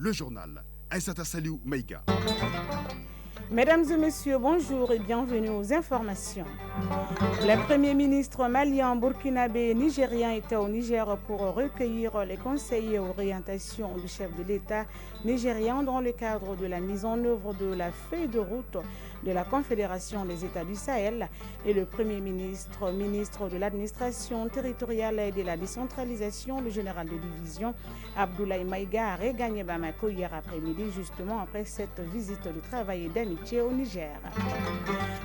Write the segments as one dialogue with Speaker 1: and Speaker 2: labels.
Speaker 1: le journal. Aïssata Saliou Maïga.
Speaker 2: Mesdames et messieurs, bonjour et bienvenue aux informations. Les premiers ministres maliens, burkinabés et nigériens étaient au Niger pour recueillir les conseils et orientations du chef de l'État nigérien dans le cadre de la mise en œuvre de la feuille de route de la Confédération des États du Sahel. Et le premier ministre, ministre de l'administration territoriale et de la décentralisation, le général de division, Abdoulaye Maïga, a regagné Bamako hier après-midi, justement après cette visite de travail et d'amitié au Niger.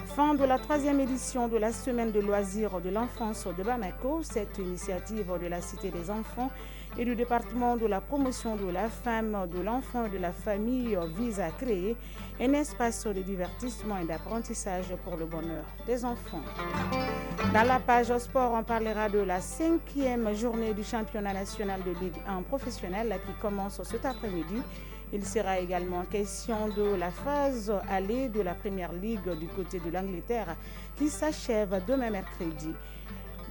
Speaker 2: Fin de la 3e édition de la semaine de loisirs de l'enfance de Bamako. Cette initiative de la Cité des enfants et du département de la promotion de la femme, de l'enfant et de la famille vise à créer un espace de divertissement et d'apprentissage pour le bonheur des enfants. Dans la page sport, on parlera de la 5e journée du championnat national de Ligue 1 professionnel qui commence cet après-midi. Il sera également question de la phase aller de la Première Ligue du côté de l'Angleterre qui s'achève demain mercredi.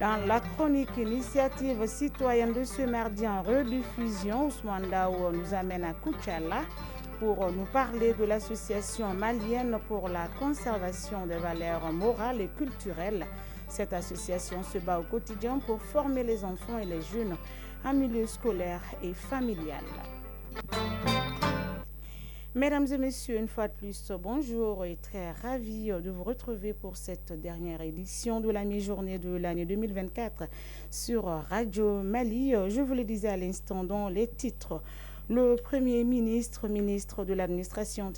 Speaker 2: Dans la chronique initiative citoyenne de ce mardi en rediffusion, Ousmane Dao nous amène à Koutchala pour nous parler de l'association malienne pour la conservation des valeurs morales et culturelles. Cette association se bat au quotidien pour former les enfants et les jeunes en milieu scolaire et familial. Mesdames et messieurs, une fois de plus, bonjour et très ravi de vous retrouver pour cette dernière édition de la mi-journée de l'année 2024 sur Radio Mali. Je vous le disais à l'instant dans les titres. Le Premier ministre, ministre de l'administration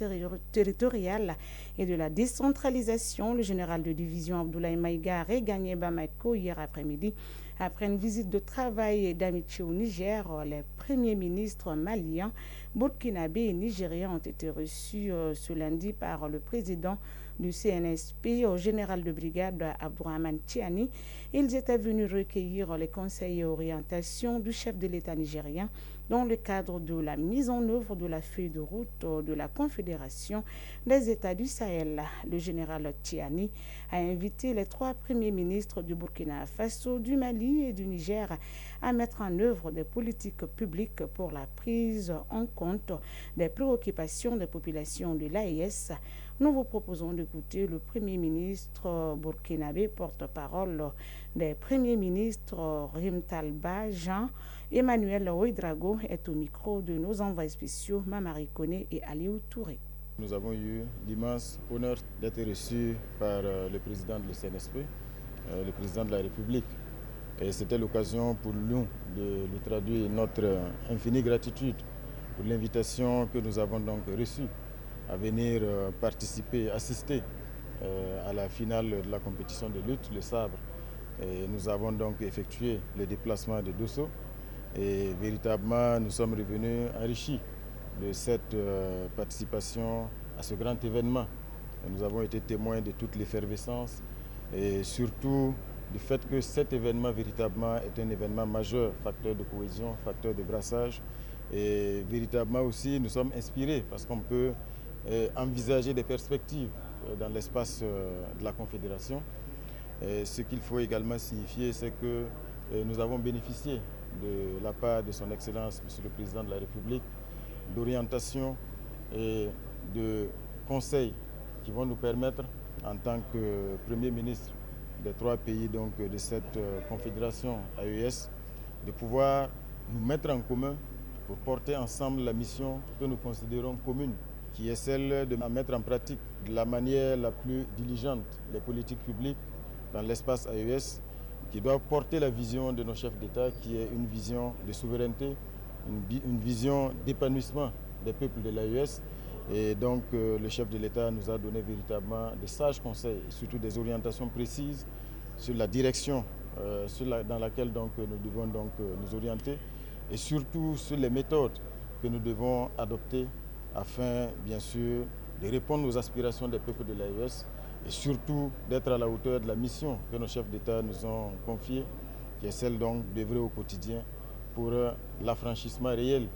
Speaker 2: territoriale et de la décentralisation, le général de division Abdoulaye Maïga, a regagné Bamako hier après-midi. Après une visite de travail et d'amitié au Niger, les premiers ministres maliens, burkinabés et nigériens ont été reçus ce lundi par le président du CNSP, au général de brigade Abdourahmane Tiani. Ils étaient venus recueillir les conseils et orientations du chef de l'État nigérien dans le cadre de la mise en œuvre de la feuille de route de la Confédération des États du Sahel. Le général Tiani a invité les 3 premiers ministres du Burkina Faso, du Mali et du Niger à mettre en œuvre des politiques publiques pour la prise en compte des préoccupations des populations de l'AES. Nous vous proposons d'écouter le Premier ministre burkinabé, porte-parole des premiers ministres Rimtalba Jean. Emmanuel Ouedraogo est au micro de nos envoyés spéciaux Mamari Koné et Aliou Touré.
Speaker 3: Nous avons eu l'immense honneur d'être reçus par le président de l'CNSP, le président de la République. Et c'était l'occasion pour nous de lui traduire notre infinie gratitude pour l'invitation que nous avons donc reçue à venir participer, assister à la finale de la compétition de lutte, le sabre. Et nous avons donc effectué le déplacement de Dosso et véritablement nous sommes revenus enrichis de cette participation à ce grand événement. Et nous avons été témoins de toute l'effervescence et surtout du fait que cet événement véritablement est un événement majeur, facteur de cohésion, facteur de brassage. Et véritablement aussi nous sommes inspirés parce qu'on peut envisager des perspectives dans l'espace de la Confédération. Et ce qu'il faut également signifier, c'est que nous avons bénéficié de la part de son Excellence, Monsieur le Président de la République, d'orientation et de conseils qui vont nous permettre, en tant que Premier ministre des 3 pays donc, de cette confédération AES, de pouvoir nous mettre en commun pour porter ensemble la mission que nous considérons commune, qui est celle de mettre en pratique de la manière la plus diligente les politiques publiques dans l'espace AES, qui doit porter la vision de nos chefs d'État, qui est une vision de souveraineté, une vision d'épanouissement des peuples de l'AES. Et donc le chef de l'État nous a donné véritablement des sages conseils, et surtout des orientations précises sur la direction dans laquelle donc, nous devons donc, nous orienter, et surtout sur les méthodes que nous devons adopter afin, bien sûr, de répondre aux aspirations des peuples de l'AES et surtout d'être à la hauteur de la mission que nos chefs d'État nous ont confiée, qui est celle donc d'œuvrer au quotidien pour l'affranchissement réel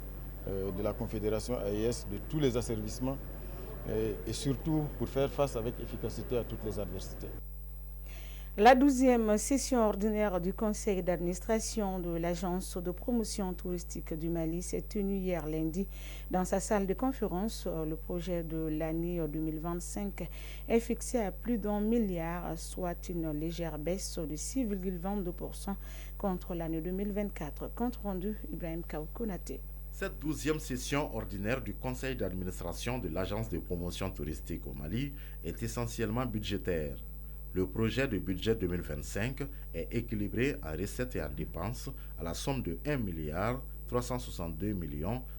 Speaker 3: de la Confédération AES de tous les asservissements et surtout pour faire face avec efficacité à toutes les adversités.
Speaker 2: La 12e session ordinaire du conseil d'administration de l'agence de promotion touristique du Mali s'est tenue hier lundi dans sa salle de conférence. Le projet de l'année 2025 est fixé à plus d'1 milliard, soit une légère baisse de 6,22% contre l'année 2024. Compte rendu, Ibrahim Kaoukonaté.
Speaker 4: Cette 12e session ordinaire du conseil d'administration de l'agence de promotion touristique au Mali est essentiellement budgétaire. Le projet de budget 2025 est équilibré en recettes et en dépenses à la somme de 1 milliard 362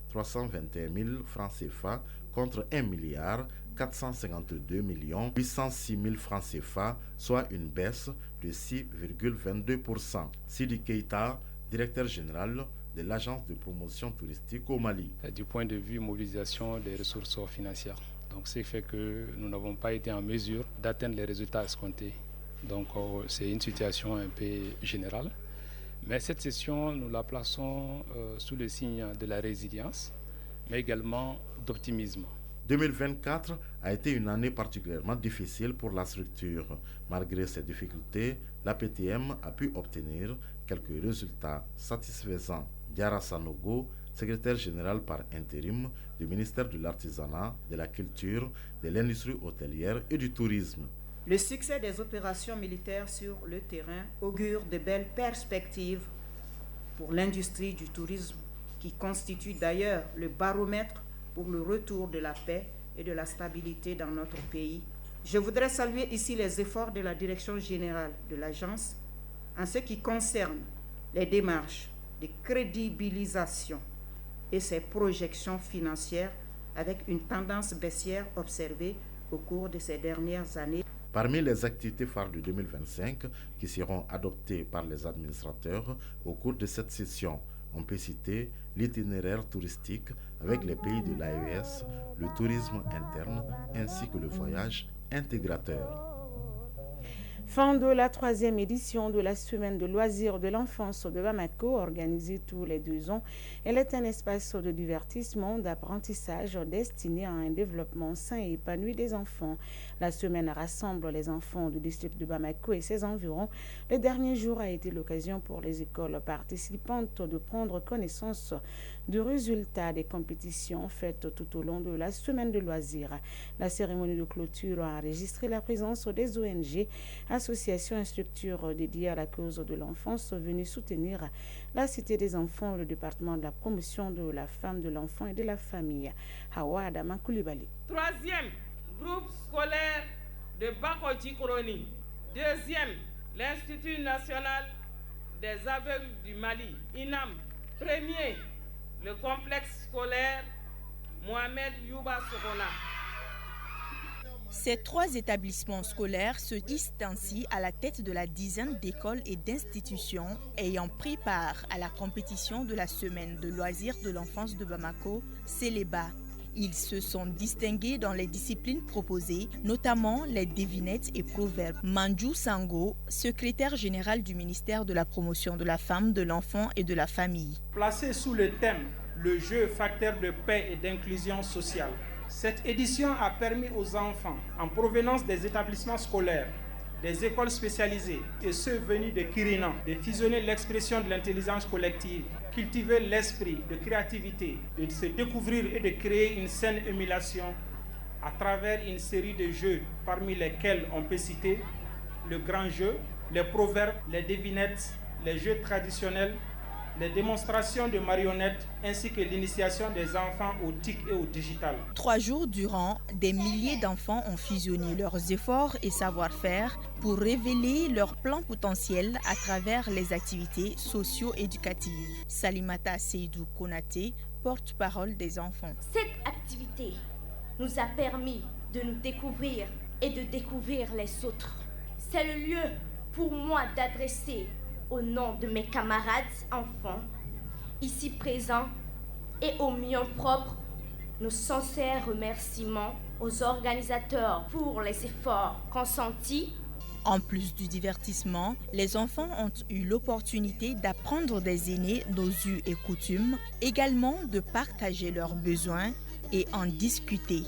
Speaker 4: 321 000 francs CFA contre 1 milliard 452 806 000 francs CFA, soit une baisse de 6,22%. Sidi Keita, directeur général de l'agence de promotion touristique au Mali.
Speaker 5: Du point de vue mobilisation des ressources financières. Donc, ce qui fait que nous n'avons pas été en mesure d'atteindre les résultats escomptés. Donc, c'est une situation un peu générale. Mais cette session, nous la plaçons sous le signe de la résilience, mais également d'optimisme.
Speaker 4: 2024 a été une année particulièrement difficile pour la structure. Malgré ces difficultés, l'APTM a pu obtenir quelques résultats satisfaisants. Diara Sanogo, secrétaire général par intérim du ministère de l'Artisanat, de la Culture, de l'Industrie hôtelière et du Tourisme.
Speaker 6: Le succès des opérations militaires sur le terrain augure de belles perspectives pour l'industrie du tourisme, qui constitue d'ailleurs le baromètre pour le retour de la paix et de la stabilité dans notre pays. Je voudrais saluer ici les efforts de la direction générale de l'agence en ce qui concerne les démarches de crédibilisation et ses projections financières avec une tendance baissière observée au cours de ces dernières années.
Speaker 4: Parmi les activités phares de 2025 qui seront adoptées par les administrateurs au cours de cette session, on peut citer l'itinéraire touristique avec les pays de l'AES, le tourisme interne ainsi que le voyage intégrateur.
Speaker 2: Fin de la 3e édition de la semaine de loisirs de l'enfance de Bamako, organisée tous les 2 ans. Elle est un espace de divertissement, d'apprentissage destiné à un développement sain et épanoui des enfants. La semaine rassemble les enfants du district de Bamako et ses environs. Le dernier jour a été l'occasion pour les écoles participantes de prendre connaissance du résultat des compétitions faites tout au long de la semaine de loisirs. La cérémonie de clôture a enregistré la présence des ONG, associations et structures dédiées à la cause de l'enfance venues soutenir la Cité des enfants, le département de la promotion de la femme, de l'enfant et de la famille. Hawa Adama Koulibaly.
Speaker 7: 3e, groupe scolaire de Bakodji Koroni. 2e, l'Institut national des aveugles du Mali, INAM. 1er, le complexe scolaire Mohamed Youba Sokona.
Speaker 8: Ces 3 établissements scolaires se hissent ainsi à la tête de la dizaine d'écoles et d'institutions ayant pris part à la compétition de la semaine de loisirs de l'enfance de Bamako, Céléba. Ils se sont distingués dans les disciplines proposées, notamment les devinettes et proverbes. Mandjou Sango, secrétaire général du ministère de la promotion de la femme, de l'enfant et de la famille.
Speaker 9: Placé sous le thème « Le jeu facteur de paix et d'inclusion sociale », cette édition a permis aux enfants en provenance des établissements scolaires, des écoles spécialisées et ceux venus de Kirinan de fusionner l'expression de l'intelligence collective, cultiver l'esprit de créativité, de se découvrir et de créer une saine émulation à travers une série de jeux parmi lesquels on peut citer le grand jeu, les proverbes, les devinettes, les jeux traditionnels, les démonstrations de marionnettes ainsi que l'initiation des enfants au TIC et au digital.
Speaker 8: 3 jours durant, des milliers d'enfants ont fusionné leurs efforts et savoir-faire pour révéler leur plein potentiel à travers les activités socio-éducatives. Salimata Seydou Konaté, porte-parole des enfants.
Speaker 10: Cette activité nous a permis de nous découvrir et de découvrir les autres. C'est le lieu pour moi d'adresser au nom de mes camarades enfants, ici présents, et aux miens propres, nos sincères remerciements aux organisateurs pour les efforts consentis.
Speaker 8: En plus du divertissement, les enfants ont eu l'opportunité d'apprendre des aînés nos us et coutumes, également de partager leurs besoins et en discuter.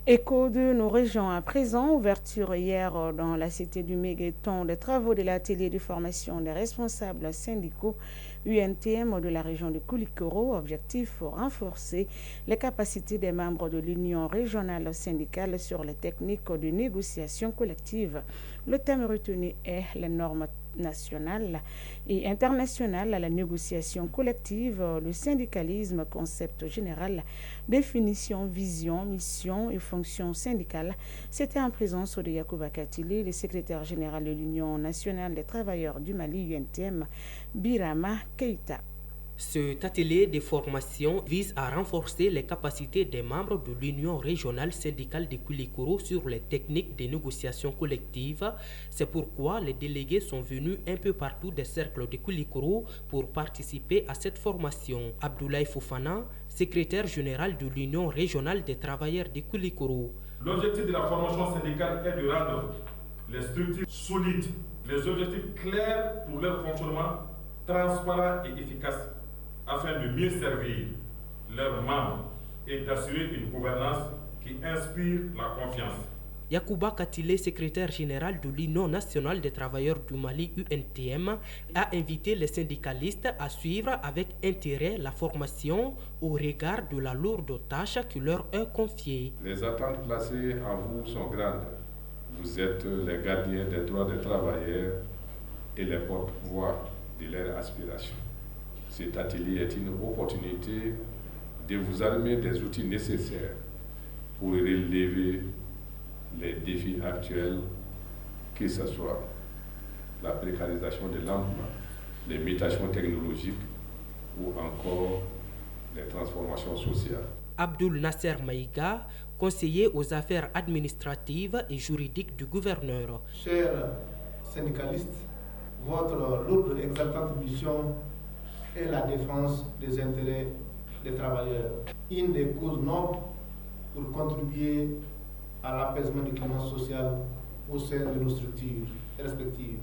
Speaker 2: Écho de nos régions à présent, ouverture hier dans la cité du Méguéton des travaux de l'atelier de formation des responsables syndicaux UNTM de la région de Koulikoro. Objectif renforcer les capacités des membres de l'Union régionale syndicale sur les techniques de négociation collective. Le thème retenu est les normes nationale et internationale à la négociation collective, le syndicalisme, concept général, définition, vision, mission et fonction syndicale. C'était en présence de Yacouba Katile, le secrétaire général de l'Union nationale des travailleurs du Mali, UNTM, Birama Keïta.
Speaker 11: Cet atelier de formation vise à renforcer les capacités des membres de l'Union régionale syndicale de Koulikoro sur les techniques de négociation collective. C'est pourquoi les délégués sont venus un peu partout des cercles de Koulikoro pour participer à cette formation. Abdoulaye Fofana, secrétaire général de l'Union régionale des travailleurs de Koulikoro.
Speaker 12: L'objectif de la formation syndicale est de rendre les structures solides, les objectifs clairs pour leur fonctionnement, transparents et efficaces, afin de mieux servir leurs membres et d'assurer une gouvernance qui inspire la confiance.
Speaker 11: Yacouba Katile, secrétaire général de l'Union nationale des travailleurs du Mali UNTM, a invité les syndicalistes à suivre avec intérêt la formation au regard de la lourde tâche qui leur est confiée.
Speaker 12: Les attentes placées en vous sont grandes. Vous êtes les gardiens des droits des travailleurs et les porte-voix de leurs aspirations. Cet atelier est une opportunité de vous armer des outils nécessaires pour relever les défis actuels, que ce soit la précarisation de l'emploi, les mutations technologiques ou encore les transformations sociales.
Speaker 11: Abdul Nasser Maïga, conseiller aux affaires administratives et juridiques du gouverneur.
Speaker 13: Chers syndicalistes, votre lourde et exaltante mission est la défense des intérêts des travailleurs. Une des causes nobles pour contribuer à l'apaisement du climat social au sein de nos structures respectives.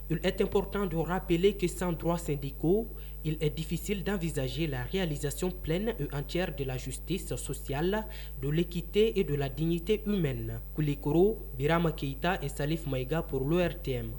Speaker 11: Il est important de rappeler que sans droits syndicaux, il est difficile d'envisager la réalisation pleine et entière de la justice sociale, de l'équité et de la dignité humaine. Koulikoro, Birama Keïta et Salif Maïga pour l'ORTM.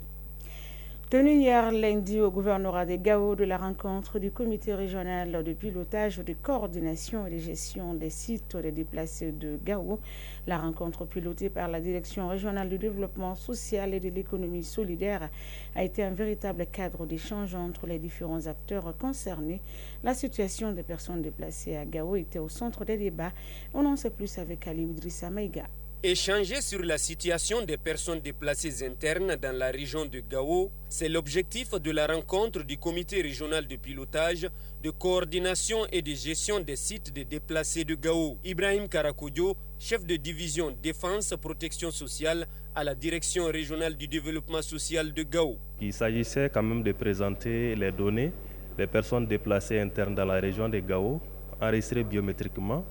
Speaker 2: Tenu hier lundi au gouvernorat de Gao de la rencontre du comité régional de pilotage de coordination et de gestion des sites des déplacés de Gao, la rencontre pilotée par la direction régionale du développement social et de l'économie solidaire a été un véritable cadre d'échange entre les différents acteurs concernés. La situation des personnes déplacées à Gao était au centre des débats. On en sait plus avec Ali Idrissa Maïga.
Speaker 14: Échanger sur la situation des personnes déplacées internes dans la région de Gao, c'est l'objectif de la rencontre du comité régional de pilotage, de coordination et de gestion des sites de déplacés de Gao. Ibrahim Karakodio, chef de division défense protection sociale à la direction régionale du développement social de Gao.
Speaker 15: Il s'agissait quand même de présenter les données des personnes déplacées internes dans la région de Gao, enregistrées biométriquement,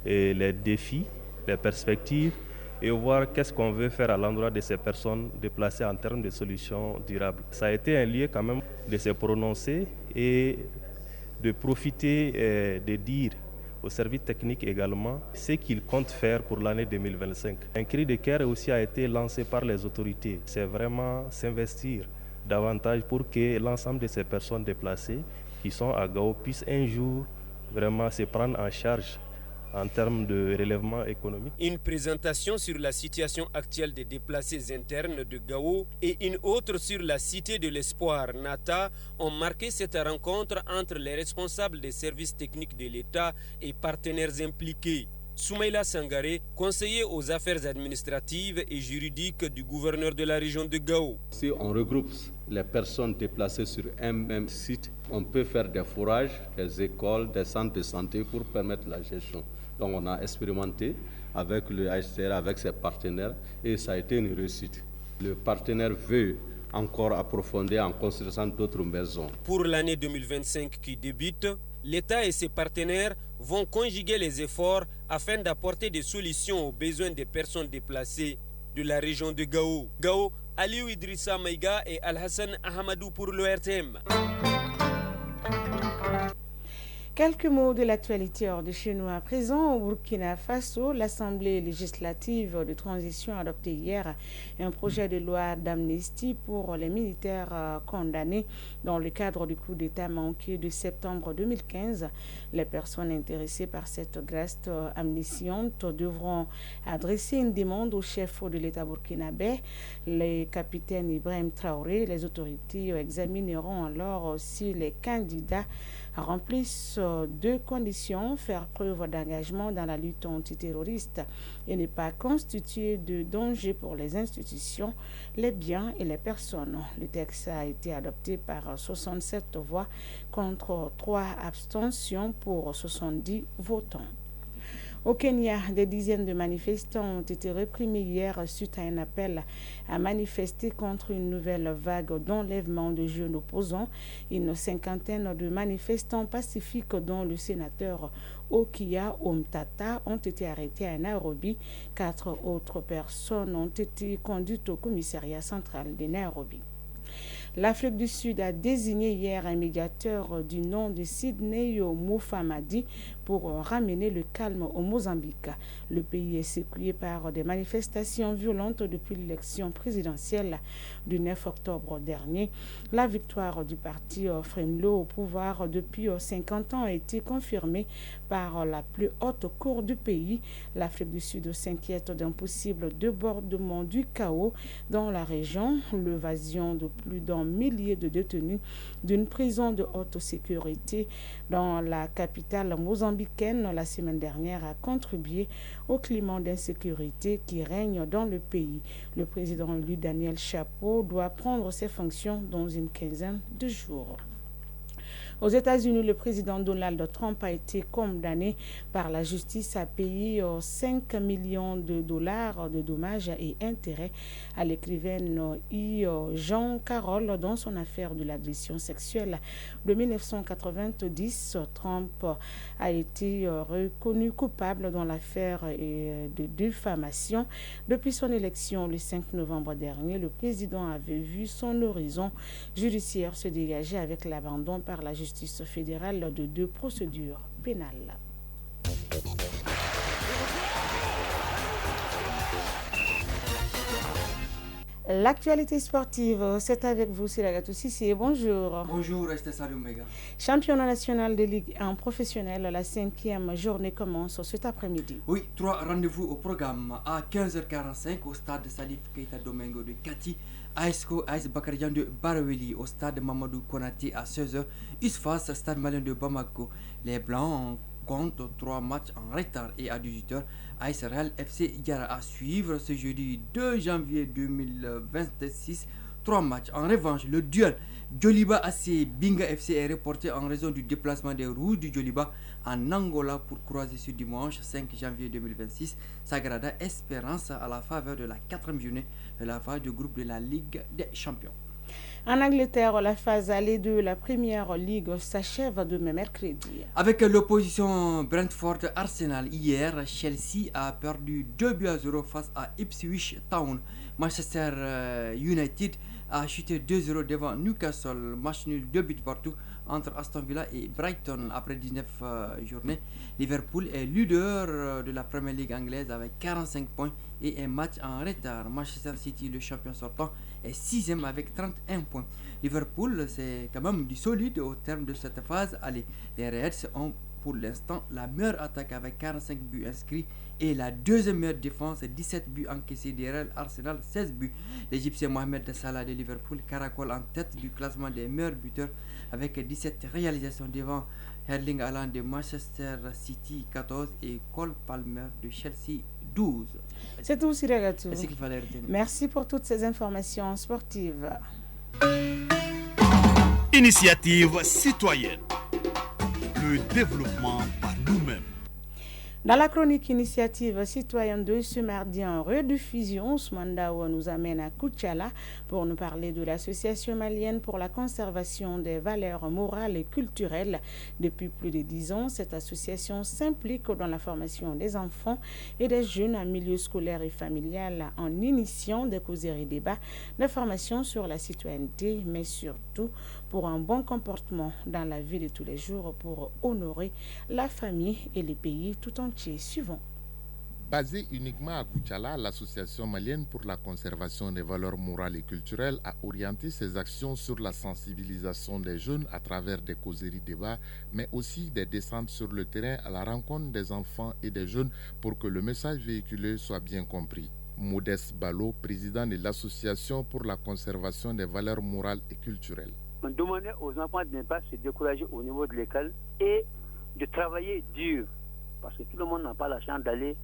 Speaker 15: et les défis, les perspectives, et voir qu'est-ce qu'on veut faire à l'endroit de ces personnes déplacées en termes de solutions durables. Ça a été un lieu quand même de se prononcer et de profiter de dire aux services techniques également ce qu'ils comptent faire pour l'année 2025. Un cri de cœur aussi a été lancé par les autorités. C'est vraiment s'investir davantage pour que l'ensemble de ces personnes déplacées qui sont à Gao puissent un jour vraiment se prendre en charge en termes de relèvement économique.
Speaker 14: Une présentation sur la situation actuelle des déplacés internes de Gao et une autre sur la Cité de l'Espoir, Nata, ont marqué cette rencontre entre les responsables des services techniques de l'État et partenaires impliqués. Soumaïla Sangaré, conseiller aux affaires administratives et juridiques du gouverneur de la région de Gao.
Speaker 16: Si on regroupe les personnes déplacées sur un même site, on peut faire des forages, des écoles, des centres de santé pour permettre la gestion. Donc on a expérimenté avec le HCR, avec ses partenaires, et ça a été une réussite. Le partenaire veut encore approfondir en construisant d'autres maisons.
Speaker 14: Pour l'année 2025 qui débute, l'État et ses partenaires vont conjuguer les efforts afin d'apporter des solutions aux besoins des personnes déplacées de la région de Gao. Gao, Aliou Idrissa Maïga et Al-Hassan Ahmadou pour l'ORTM.
Speaker 2: Quelques mots de l'actualité hors de chez nous à présent. Au Burkina Faso, l'Assemblée législative de transition a adopté hier un projet de loi d'amnistie pour les militaires condamnés dans le cadre du coup d'État manqué de septembre 2015. Les personnes intéressées par cette geste amnistiante devront adresser une demande au chef de l'État burkinabé, le capitaine Ibrahim Traoré. Les autorités examineront alors si les candidats remplissent deux conditions: faire preuve d'engagement dans la lutte antiterroriste et ne pas constituer de danger pour les institutions, les biens et les personnes. Le texte a été adopté par 67 voix contre 3 abstentions pour 70 votants. Au Kenya, des dizaines de manifestants ont été réprimés hier suite à un appel à manifester contre une nouvelle vague d'enlèvement de jeunes opposants. Une cinquantaine de manifestants pacifiques, dont le sénateur Okia Omtata, ont été arrêtés à Nairobi. 4 autres personnes ont été conduites au commissariat central de Nairobi. L'Afrique du Sud a désigné hier un médiateur du nom de Sidney Moufamadi pour ramener le calme au Mozambique. Le pays est secoué par des manifestations violentes depuis l'élection présidentielle du 9 octobre dernier. La victoire du parti Fremlo au pouvoir depuis 50 ans a été confirmée par la plus haute cour du pays. L'Afrique du Sud s'inquiète d'un possible débordement du chaos dans la région. L'évasion de plus d'un millier de détenus d'une prison de haute sécurité dans la capitale mozambicaine la semaine dernière a contribué au climat d'insécurité qui règne dans le pays. Le président élu Daniel Chapo doit prendre ses fonctions dans une quinzaine de jours. Aux États-Unis, le président Donald Trump a été condamné par la justice à payer 5 millions de dollars de dommages et intérêts à l'écrivaine Jean Carroll dans son affaire de l'agression sexuelle de 1990. Trump a été reconnu coupable dans l'affaire de diffamation. Depuis son élection le 5 novembre dernier, le président avait vu son horizon judiciaire se dégager avec l'abandon par la justice fédérale de 2 procédures pénales. L'actualité sportive, c'est avec vous, Siragatou Sissé. Bonjour.
Speaker 17: Bonjour, Esther Salumega.
Speaker 2: Championnat national de Ligue 1 professionnel, la 5e journée commence cet après-midi.
Speaker 17: Oui, 3 rendez-vous au programme. À 15h45 au stade Salif Keita Domingo de Kati, AS Bakarijan de Baraweli au stade Mamadou Konaté à 16h, USFAS stade malien de Bamako. Les Blancs comptent 3 matchs en retard et à 18h, AS Real FC Yara à suivre ce jeudi 2 janvier 2026. 3 matchs. En revanche, le duel Djoliba AC Binga FC est reporté en raison du déplacement des Rouges du Djoliba en Angola pour croiser ce dimanche 5 janvier 2026 Sagrada Espérance à la faveur de la 4e journée de la phase de groupe de la Ligue des Champions.
Speaker 2: En Angleterre, la phase allée de la Première Ligue s'achève demain mercredi.
Speaker 17: Avec l'opposition Brentford-Arsenal hier, Chelsea a perdu 2-0 face à Ipswich Town. Manchester United a chuté 2-0 devant Newcastle. Match nul 2 buts partout entre Aston Villa et Brighton après 19 journées. Liverpool est leader de la Premier League anglaise avec 45 points et un match en retard. Manchester City, le champion sortant, est 6e avec 31 points. Liverpool, c'est quand même du solide au terme de cette phase. Allez, les Reds ont pour l'instant la meilleure attaque avec 45 buts inscrits et la deuxième meilleure défense, 17 buts encaissés derrière Arsenal, 16 buts. L'Égyptien Mohamed Salah de Liverpool caracole en tête du classement des meilleurs buteurs avec 17 réalisations devant Erling Haaland de Manchester City 14 et Cole Palmer de Chelsea 12.
Speaker 2: C'est tout, Siragatou.
Speaker 17: C'est ce qu'il fallait retenir.
Speaker 2: Merci pour toutes ces informations sportives.
Speaker 1: Initiative citoyenne. Le développement par nous-mêmes.
Speaker 2: Dans la chronique initiative citoyenne de ce mardi en rediffusion, Ousmane Dawa nous amène à Koutiala pour nous parler de l'association malienne pour la conservation des valeurs morales et culturelles. Depuis plus de 10 ans, cette association s'implique dans la formation des enfants et des jeunes en milieu scolaire et familial en initiant des causeries débats, des formations sur la citoyenneté, mais surtout pour un bon comportement dans la vie de tous les jours pour honorer la famille et le pays tout entier. Suivant.
Speaker 18: Basée uniquement à Koutiala, l'Association malienne pour la conservation des valeurs morales et culturelles a orienté ses actions sur la sensibilisation des jeunes à travers des causeries débats, mais aussi des descentes sur le terrain à la rencontre des enfants et des jeunes pour que le message véhiculé soit bien compris. Modeste Balo, président de l'Association pour la conservation des valeurs morales et culturelles.
Speaker 19: On demandait aux enfants de ne pas se décourager au niveau de l'école et de travailler dur, parce que tout le monde n'a pas la chance d'aller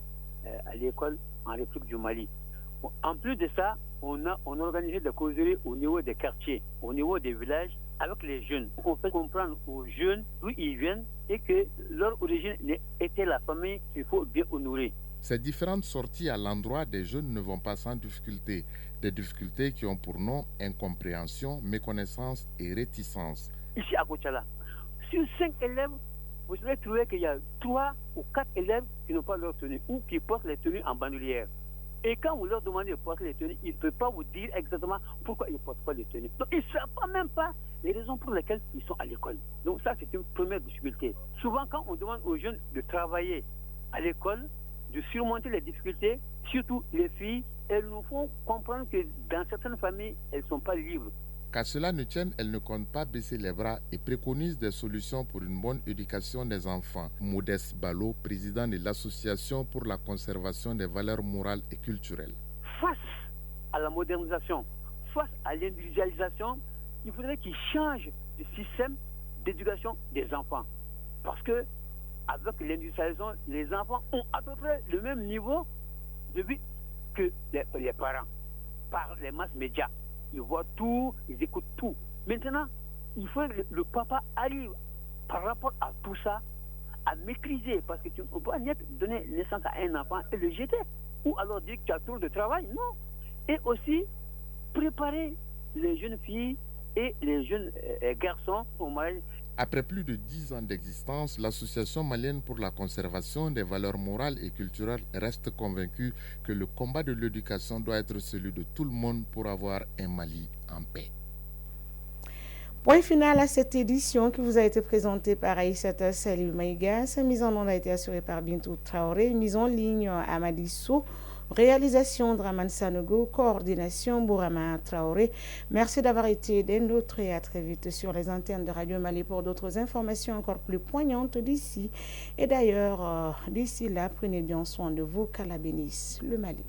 Speaker 19: à l'école en République du Mali. En plus de ça, on a organisé des causeries au niveau des quartiers, au niveau des villages, avec les jeunes. On fait comprendre aux jeunes d'où ils viennent et que leur origine était la famille qu'il faut bien honorer.
Speaker 18: Ces différentes sorties à l'endroit des jeunes ne vont pas sans difficultés. Des difficultés qui ont pour nom incompréhension, méconnaissance et réticence.
Speaker 19: Ici à Koutiala, sur 5 élèves, vous allez trouver qu'il y a 3 ou 4 élèves qui n'ont pas leur tenue ou qui portent les tenues en bandoulière. Et quand vous leur demandez de porter les tenues, ils ne peuvent pas vous dire exactement pourquoi ils ne portent pas les tenues. Donc ils ne savent pas même pas les raisons pour lesquelles ils sont à l'école. Donc ça, c'est une première difficulté. Souvent, quand on demande aux jeunes de travailler à l'école, de surmonter les difficultés, surtout les filles, elles nous font comprendre que dans certaines familles, elles ne sont pas libres.
Speaker 18: Qu'à cela ne tienne, elle ne compte pas baisser les bras et préconise des solutions pour une bonne éducation des enfants. Modeste Balo, président de l'Association pour la conservation des valeurs morales et culturelles.
Speaker 19: Face à la modernisation, face à l'individualisation, il faudrait qu'ils changent le système d'éducation des enfants. Parce que avec l'industrialisation, les enfants ont à peu près le même niveau de vie que les parents, par les masses médias. Ils voient tout, ils écoutent tout. Maintenant, il faut que le papa arrive par rapport à tout ça à maîtriser, parce que tu ne peux pas donner naissance à un enfant et le jeter, ou alors dire que tu as trop de travail, non. Et aussi préparer les jeunes filles et les jeunes garçons au mariage.
Speaker 18: Après plus de 10 ans d'existence, l'Association malienne pour la conservation des valeurs morales et culturelles reste convaincue que le combat de l'éducation doit être celui de tout le monde pour avoir un Mali en paix.
Speaker 2: Point final à cette édition qui vous a été présentée par Aïssata Salih Maïga. Sa mise en onde a été assurée par Bintou Traoré, mise en ligne à Madissou. Réalisation Draman Sanogo, coordination Bourama Traoré. Merci d'avoir été des nôtres et à très vite sur les antennes de Radio Mali pour d'autres informations encore plus poignantes d'ici. Et d'ailleurs, d'ici là, prenez bien soin de vous, qu'Allah bénisse le Mali.